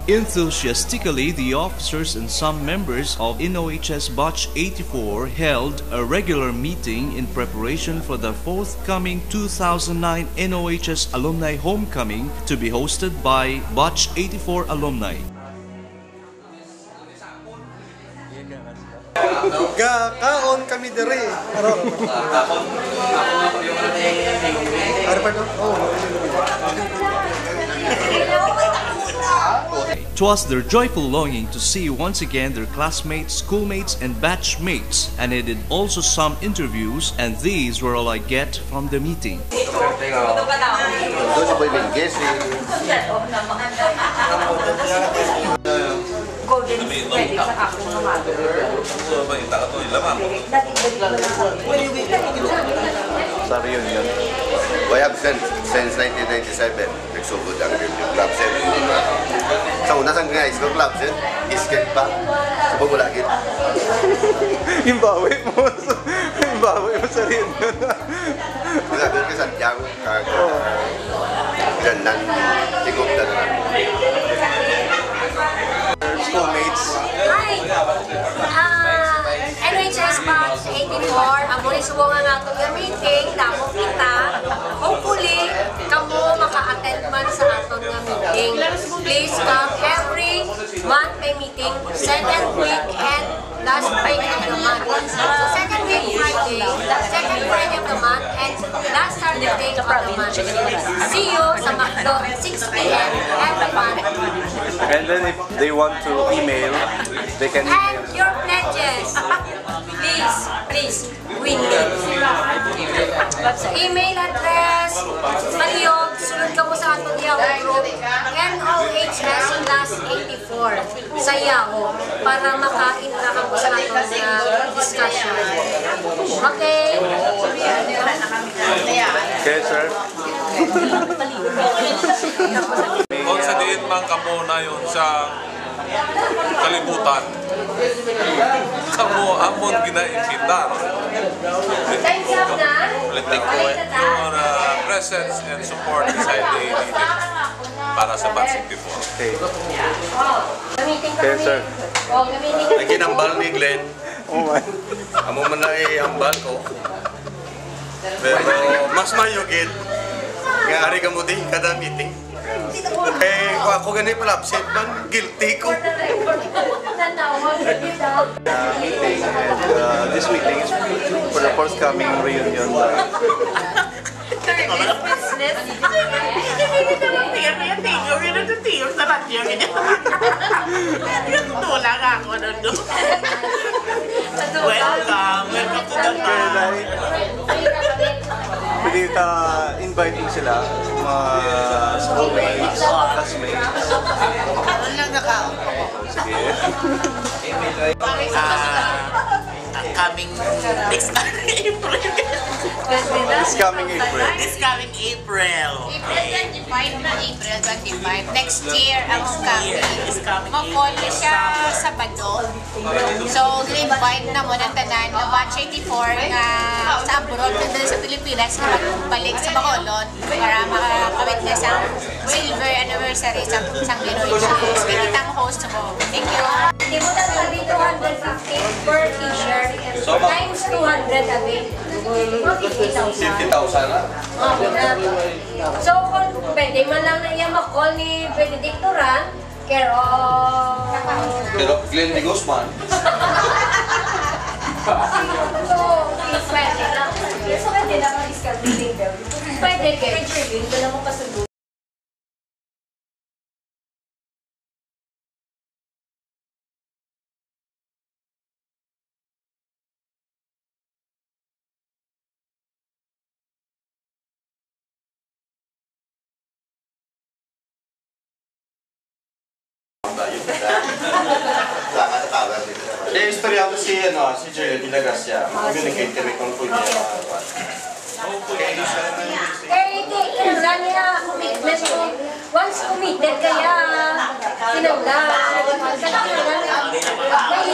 Enthusiastically, the officers and some members of NOHS Batch 84 held a regular meeting in preparation for the forthcoming 2009 NOHS Alumni Homecoming to be hosted by Batch 84 alumni. Kaon kami diri. It was their joyful longing to see once again their classmates, schoolmates, and batchmates, and they did also some interviews, and these were all I get from the meeting. Sorry yun. I have since 1997, nagsugod ang review club set. Sa una sang nga school club set, isket pa. Subog wala gid. Yung bawi mo sa rin. Wala doon ka Santiago, Gandan, Tigog na naman. Schoolmates. Hi! NOHS Batch 84, ang muli subong nga itong meeting, damo kita. Hopefully, kamo maka-attend man sa aton nga meeting. Please come every month may meeting, second week and last Friday of the month. So second week Friday, second Friday of the month, and last Saturday of the month. See you sa McDo, 6 p.m. every month. And then if they want to email, they can email. And your pledges, please, win it. Sa email address, palihog, sunod ka mo sa atong Yahoo group, NOHS Class'84 sa Yahoo, para maka-intra ka mo sa atong discussion. Okay? Okay, sir. Kung sa diin man kamo na yun sa kalibutan, kamo amon ginaimbita. Your presence and support is highly needed para sa Batch 84. Okay. Okay, sir. Naginambal ni Glenn. Oh my. Amo man na ihambal ko. Pero mas mayugid. Nga ari ka mo di kada meeting. Eh, ako ganit pala absent man, guilty ko. Meeting and this meeting is for the forthcoming reunion. Welcome to the bar. Pwede invite mo sila, mga schoolmates, classmates. Ano lang nakaw? Sige. Coming next April. This coming April. This coming April. April 25 na April 25. Next year ang coming. Ma-fall siya sa Sabado. So, invite na mo ng tanan na Batch 84 nga sa abroad na sa Pilipinas na magbalik sa Bacolod para makakawitness ang silver anniversary sa isang NOHS. Kinitang host mo. Thank you. Hindi mo sabi 250 per t-shirt times 200 a day. 50,000 na? So, kung pwede man lang na iya mag-call ni Benedictoran, pero Glenn de Guzman. so, pwede lang. So, pwede lang mag-discount meeting daw. Pwede kayo. Hindi na mo pasundo. Kaya istorya ko si Joy Hidlaw-Sadya. Communicate kami kung po niya. Kaya niya commitment ko. Once committed kaya sinagla. Kaya